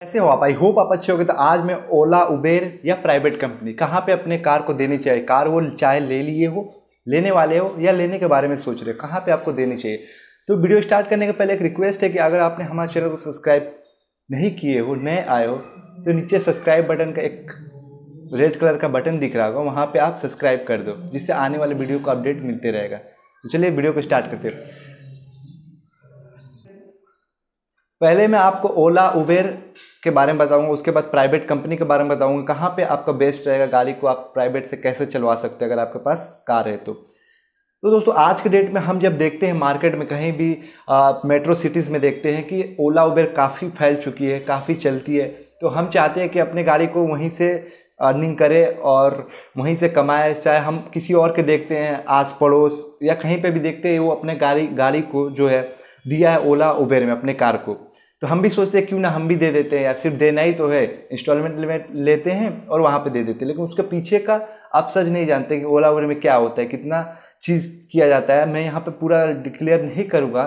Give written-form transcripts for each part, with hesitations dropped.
कैसे हो आप? आई होप आप अच्छे होगे। तो आज मैं ओला उबेर या प्राइवेट कंपनी कहाँ पे अपने कार को देनी चाहिए, कार वो चाहे ले लिए हो, लेने वाले हो या लेने के बारे में सोच रहे हो, कहाँ पे आपको देनी चाहिए। तो वीडियो स्टार्ट करने के पहले एक रिक्वेस्ट है कि अगर आपने हमारे चैनल को सब्सक्राइब नहीं किए हो, नए आए हो, तो नीचे सब्सक्राइब बटन का एक रेड कलर का बटन दिख रहा होगा, वहाँ पे आप सब्सक्राइब कर दो, जिससे आने वाले वीडियो को अपडेट मिलते रहेगा। तो चलिए वीडियो को स्टार्ट करते हैं। पहले मैं आपको ओला उबेर के बारे में बताऊंगा, उसके बाद प्राइवेट कंपनी के बारे में बताऊंगा, कहाँ पे आपका बेस्ट रहेगा, गाड़ी को आप प्राइवेट से कैसे चलवा सकते हैं अगर आपके पास कार है तो दोस्तों आज के डेट में हम जब देखते हैं मार्केट में कहीं भी मेट्रो सिटीज़ में देखते हैं कि ओला उबेर काफ़ी फैल चुकी है, काफ़ी चलती है। तो हम चाहते हैं कि अपने गाड़ी को वहीं से अर्निंग करे और वहीं से कमाए। चाहे हम किसी और के देखते हैं आस पड़ोस या कहीं पे भी देखते हैं, वो अपने गाड़ी को जो है दिया है ओला उबेर में अपने कार को, तो हम भी सोचते हैं क्यों ना हम भी दे देते हैं यार, सिर्फ देना ही तो है, इंस्टॉलमेंट में लेते हैं और वहाँ पे दे देते हैं। लेकिन उसके पीछे का आप सच नहीं जानते कि ओला उबेर में क्या होता है, कितना चीज़ किया जाता है। मैं यहाँ पे पूरा डिक्लेयर नहीं करूँगा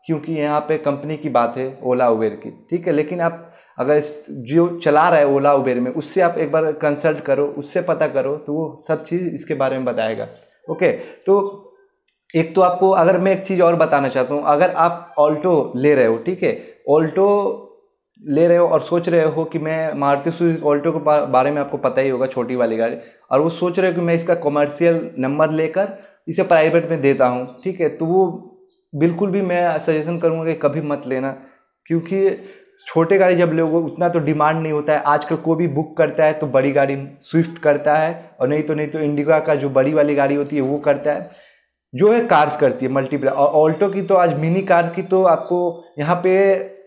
क्योंकि यहाँ पे कंपनी की बात है ओला उबेर की, ठीक है। लेकिन आप अगर जो चला रहा है ओला उबेर में, उससे आप एक बार कंसल्ट करो, उससे पता करो, तो वो सब चीज़ इसके बारे में बताएगा। ओके, तो एक तो आपको अगर मैं एक चीज़ और बताना चाहता हूँ, अगर आप ऑल्टो ले रहे हो, ठीक है, ऑल्टो ले रहे हो और सोच रहे हो कि मैं मारुति सुजुकी ऑल्टो के बारे में आपको पता ही होगा, छोटी वाली गाड़ी, और वो सोच रहे हो कि मैं इसका कमर्शियल नंबर लेकर इसे प्राइवेट में देता हूँ, ठीक है, तो वो बिल्कुल भी मैं सजेशन करूँगा कि कभी मत लेना। क्योंकि छोटे गाड़ी जब लोगों उतना तो डिमांड नहीं होता है, आजकल कोई भी बुक करता है तो बड़ी गाड़ी स्विफ्ट करता है, और नहीं तो इंडिगा का जो बड़ी वाली गाड़ी होती है वो करता है, जो है कार्स करती है मल्टीपल। और ऑल्टो की तो आज मिनी कार की तो आपको यहाँ पे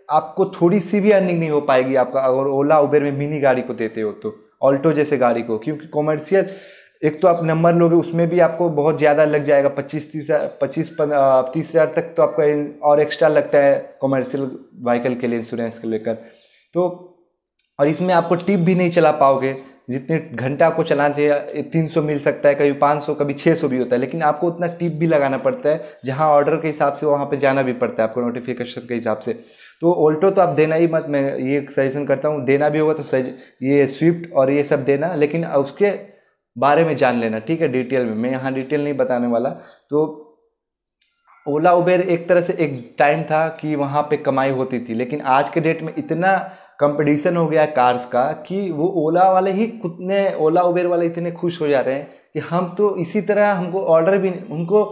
आपको थोड़ी सी भी अर्निंग नहीं हो पाएगी आपका, अगर ओला उबेर में मिनी गाड़ी को देते हो तो ऑल्टो जैसे गाड़ी को। क्योंकि कॉमर्शियल एक तो आप नंबर लोगे, उसमें भी आपको बहुत ज़्यादा लग जाएगा, 30 हज़ार तक तो आपका और एक्स्ट्रा लगता है कॉमर्शियल व्हीकल के लिए, इंश्योरेंस को लेकर। तो और इसमें आपको टिप भी नहीं चला पाओगे, जितने घंटा आपको चलाना चाहिए 300 मिल सकता है, कभी 500, कभी 600 भी होता है, लेकिन आपको उतना टिप भी लगाना पड़ता है, जहां ऑर्डर के हिसाब से वहां पे जाना भी पड़ता है आपको, नोटिफिकेशन के हिसाब से। तो ऑल्टो तो आप देना ही मत, मैं ये सजेशन करता हूँ, देना भी होगा तो ये स्विफ्ट और ये सब देना, लेकिन उसके बारे में जान लेना, ठीक है, डिटेल में। मैं यहाँ डिटेल नहीं बताने वाला। तो ओला उबेर एक तरह से एक टाइम था कि वहाँ पे कमाई होती थी, लेकिन आज के डेट में इतना कंपटीशन हो गया है कार्स का कि वो ओला वाले ही ओला उबेर वाले इतने खुश हो जा रहे हैं कि हम तो इसी तरह, हमको ऑर्डर भी, उनको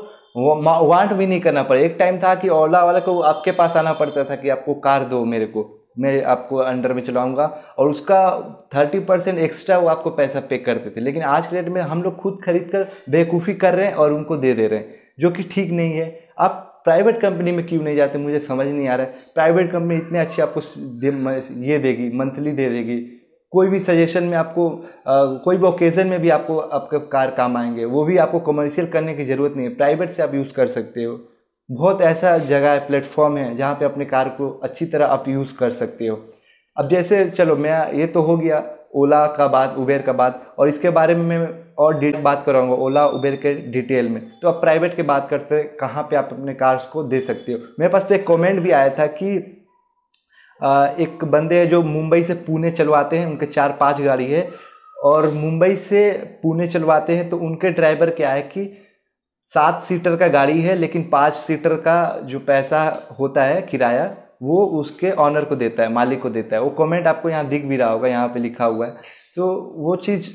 वांट भी नहीं करना पड़े। एक टाइम था कि ओला वाले को आपके पास आना पड़ता था कि आपको कार दो मेरे को, मैं आपको अंडर में चलाऊंगा, और उसका 30% एक्स्ट्रा वो आपको पैसा पे करते थे। लेकिन आज के डेट में हम लोग खुद खरीद कर बेवकूफ़ी कर रहे हैं और उनको दे रहे हैं, जो कि ठीक नहीं है। आप प्राइवेट कंपनी में क्यों नहीं जाते, मुझे समझ नहीं आ रहा है। प्राइवेट कंपनी इतने अच्छे आपको ये देगी, मंथली दे देगी, कोई भी सजेशन में आपको कोई भी ओकेजन में भी आपको आपके कार काम आएंगे, वो भी आपको कमर्शियल करने की ज़रूरत नहीं है, प्राइवेट से आप यूज़ कर सकते हो। बहुत ऐसा जगह है, प्लेटफॉर्म है, जहाँ पे अपने कार को अच्छी तरह आप यूज़ कर सकते हो। अब जैसे चलो, मैं ये तो हो गया ओला का बात, उबेर का बात, और इसके बारे में मैं और बात कराऊंगा ओला उबेर के डिटेल में। तो अब प्राइवेट की बात करते हैं, कहाँ पे आप अपने कार्स को दे सकते हो। मेरे पास तो एक कमेंट भी आया था कि एक बंदे हैं जो मुंबई से पुणे चलवाते हैं, उनके 4-5 गाड़ी है, और मुंबई से पुणे चलवाते हैं, तो उनके ड्राइवर क्या है कि 7 सीटर का गाड़ी है, लेकिन 5 सीटर का जो पैसा होता है किराया, वो उसके ऑनर को देता है, मालिक को देता है। वो कमेंट आपको यहाँ दिख भी रहा होगा, यहाँ पे लिखा हुआ है। तो वो चीज़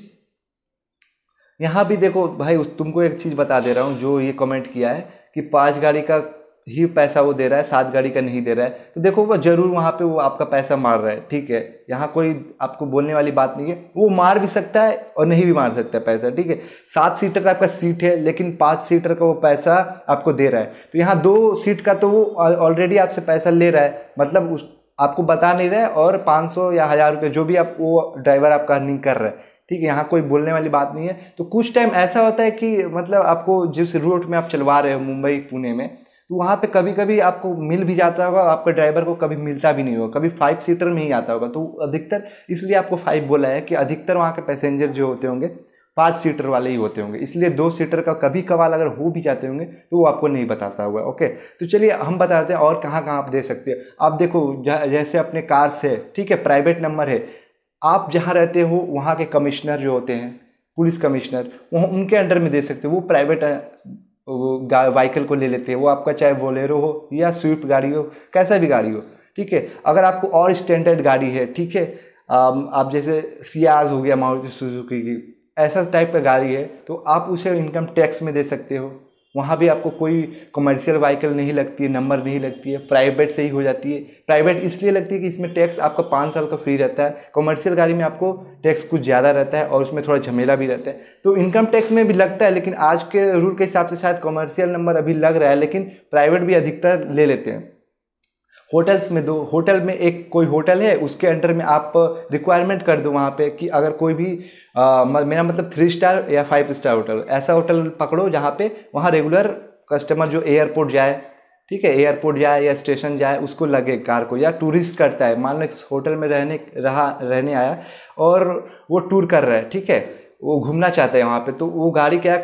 यहाँ भी देखो भाई, तुमको एक चीज़ बता दे रहा हूँ, जो ये कमेंट किया है कि 5 गाड़ी का ही पैसा वो दे रहा है, 7 गाड़ी का नहीं दे रहा है, तो देखो वो जरूर वहाँ पे वो आपका पैसा मार रहा है, ठीक है। यहाँ कोई आपको बोलने वाली बात नहीं है, वो मार भी सकता है और नहीं भी मार सकता है पैसा, ठीक है। 7 सीटर का आपका सीट है, लेकिन 5 सीटर का वो पैसा आपको दे रहा है, तो यहाँ 2 सीट का तो वो ऑलरेडी आपसे पैसा ले रहा है, मतलब आपको बता नहीं रहा है, और 500 या 1000 रुपये जो भी आप वो ड्राइवर आपका अर्निंग कर रहा है, ठीक है। यहाँ कोई बोलने वाली बात नहीं है। तो कुछ टाइम ऐसा होता है कि मतलब आपको जिस रूट में आप चलवा रहे हो मुंबई पुणे में, तो वहाँ पे कभी कभी आपको मिल भी जाता होगा, आपका ड्राइवर को कभी मिलता भी नहीं होगा, कभी 5 सीटर में ही आता होगा। तो अधिकतर इसलिए आपको 5 बोला है कि अधिकतर वहाँ के पैसेंजर जो होते होंगे 5 सीटर वाले ही होते होंगे, इसलिए 2 सीटर का कभी कभार अगर हो भी जाते होंगे तो वो आपको नहीं बताता होगा। ओके, तो चलिए हम बताते हैं और कहाँ कहाँ आप दे सकते हैं। आप देखो जैसे अपने कार से, ठीक है, प्राइवेट नंबर है, आप जहाँ रहते हो वहाँ के कमिश्नर जो होते हैं, पुलिस कमिश्नर, वो उनके अंडर में दे सकते हो। वो प्राइवेट व्हीकल को ले लेते हैं, वो आपका चाहे बोलेरो हो या स्विफ्ट गाड़ी हो, कैसा भी गाड़ी हो, ठीक है। अगर आपको और स्टैंडर्ड गाड़ी है, ठीक है, आप जैसे सियाज हो गया, मारुति सुजुकी की, ऐसा टाइप का गाड़ी है, तो आप उसे इनकम टैक्स में दे सकते हो। वहाँ भी आपको कोई कमर्शियल व्हीकल नहीं लगती है, नंबर नहीं लगती है, प्राइवेट से ही हो जाती है। प्राइवेट इसलिए लगती है कि इसमें टैक्स आपका 5 साल का फ्री रहता है। कमर्शियल गाड़ी में आपको टैक्स कुछ ज़्यादा रहता है और उसमें थोड़ा झमेला भी रहता है। तो इनकम टैक्स में भी लगता है, लेकिन आज के रूल के हिसाब से शायद कमर्शियल नंबर अभी लग रहा है, लेकिन प्राइवेट भी अधिकतर ले लेते हैं। होटल्स में दो, होटल में एक कोई होटल है उसके अंडर में आप रिक्वायरमेंट कर दो वहाँ पे कि अगर कोई भी मेरा मतलब 3 स्टार या 5 स्टार होटल, ऐसा होटल पकड़ो जहाँ पे वहाँ रेगुलर कस्टमर जो एयरपोर्ट जाए, ठीक है, एयरपोर्ट जाए या स्टेशन जाए, उसको लगे कार को, या टूरिस्ट करता है, मान लो इस होटल में रहने आया और वो टूर कर रहा है, ठीक है, वो घूमना चाहता है वहाँ पे, तो वो गाड़ी क्या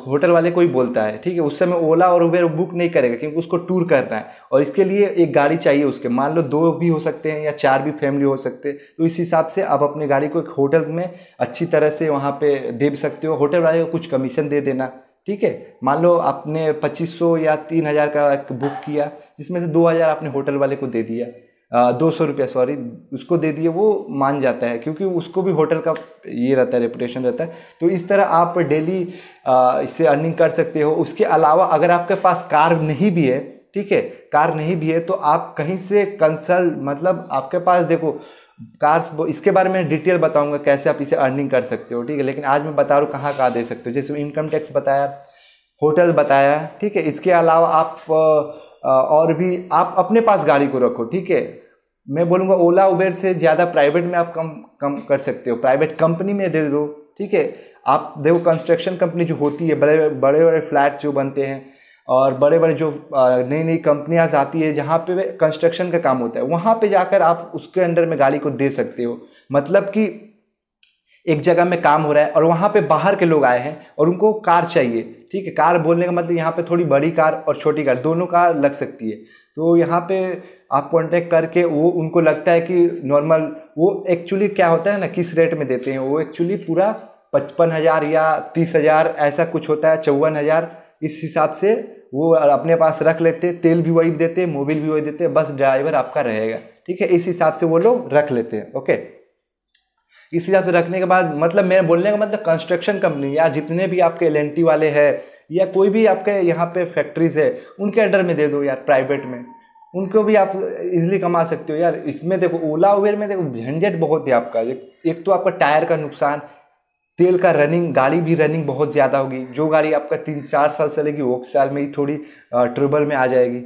होटल वाले को ही बोलता है, ठीक है। उस समय ओला और उबेर बुक नहीं करेगा क्योंकि उसको टूर करना है और इसके लिए एक गाड़ी चाहिए उसके, मान लो 2 भी हो सकते हैं या 4 भी फैमिली हो सकते हैं। तो इस हिसाब से आप अपनी गाड़ी को एक होटल में अच्छी तरह से वहाँ पे दे सकते हो। होटल वाले को कुछ कमीशन दे देना, ठीक है। मान लो आपने 2500 या 3000 का बुक किया, जिसमें से 2000 आपने होटल वाले को दे दिया, 200 रुपया सॉरी उसको दे दिए, वो मान जाता है क्योंकि उसको भी होटल का ये रहता है, रेपुटेशन रहता है। तो इस तरह आप डेली इससे अर्निंग कर सकते हो। उसके अलावा अगर आपके पास कार नहीं भी है, ठीक है, कार नहीं भी है, तो आप कहीं से कंसल्ट, मतलब आपके पास देखो कार्स, इसके बारे में डिटेल बताऊंगा कैसे आप इसे अर्निंग कर सकते हो, ठीक है। लेकिन आज मैं बता रहा हूँ कहाँ कहाँ दे सकते हो। जैसे इनकम टैक्स बताया, होटल बताया, ठीक है। इसके अलावा आप और भी आप अपने पास गाड़ी को रखो, ठीक है। मैं बोलूँगा ओला उबेर से ज़्यादा प्राइवेट में आप कम कर सकते हो, प्राइवेट कंपनी में दे दो, ठीक है। आप देखो कंस्ट्रक्शन कंपनी जो होती है, बड़े बड़े फ्लैट जो बनते हैं और बड़े बड़े जो नई नई कंपनियां आती है जहाँ पे कंस्ट्रक्शन का काम होता है, वहाँ पे जाकर आप उसके अंडर में गाड़ी को दे सकते हो। मतलब कि एक जगह में काम हो रहा है और वहाँ पे बाहर के लोग आए हैं और उनको कार चाहिए, ठीक है। कार बोलने का मतलब यहाँ पे थोड़ी बड़ी कार और छोटी कार दोनों कार लग सकती है। तो यहाँ पे आप कांटेक्ट करके, वो उनको लगता है कि नॉर्मल, वो एक्चुअली क्या होता है ना, किस रेट में देते हैं, वो एक्चुअली पूरा 55,000 या 30,000 ऐसा कुछ होता है, 54,000, इस हिसाब से वो अपने पास रख लेते, तेल भी वही देते, मोबिल भी वही देते, बस ड्राइवर आपका रहेगा, ठीक है। इस हिसाब से वो लोग रख लेते हैं, ओके। इस हिसाब से रखने के बाद, मतलब मेरे बोलने का मतलब कंस्ट्रक्शन कंपनी या जितने भी आपके LNT वाले हैं या कोई भी आपके यहाँ पे फैक्ट्रीज है, उनके अंडर में दे दो यार, प्राइवेट में, उनको भी आप इजीली कमा सकते हो यार। इसमें देखो ओला उबेर में देखो झंझट बहुत है आपका। एक तो आपका टायर का नुकसान, तेल का रनिंग, गाड़ी भी रनिंग बहुत ज़्यादा होगी। जो गाड़ी आपका 3-4 साल चलेगी वो साल में ही थोड़ी ट्रबल में आ जाएगी,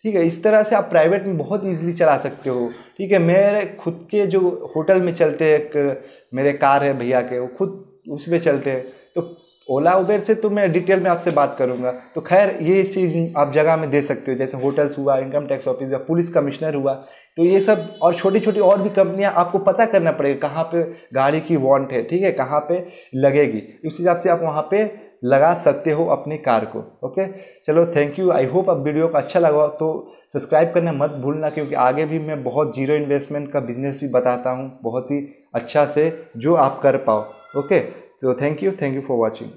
ठीक है। इस तरह से आप प्राइवेट में बहुत इजीली चला सकते हो, ठीक है। मेरे खुद के जो होटल में चलते हैं, एक मेरे कार है भैया के, वो खुद उसमें चलते हैं। तो ओला उबेर से तो मैं डिटेल में आपसे बात करूंगा। तो खैर ये चीज़ आप जगह में दे सकते हो, जैसे होटल्स हुआ, इनकम टैक्स ऑफिस या पुलिस कमिश्नर हुआ, तो ये सब और छोटी छोटी और भी कंपनियां आपको पता करना पड़ेगा कहाँ पे गाड़ी की वांट है, ठीक है, कहाँ पे लगेगी। उस हिसाब से आप वहाँ पे लगा सकते हो अपनी कार को, ओके। चलो थैंक यू, आई होप अब वीडियो का अच्छा लगा तो सब्सक्राइब करना मत भूलना, क्योंकि आगे भी मैं बहुत जीरो इन्वेस्टमेंट का बिजनेस भी बताता हूँ बहुत ही अच्छा से, जो आप कर पाओ, ओके। तो थैंक यू फॉर वॉचिंग।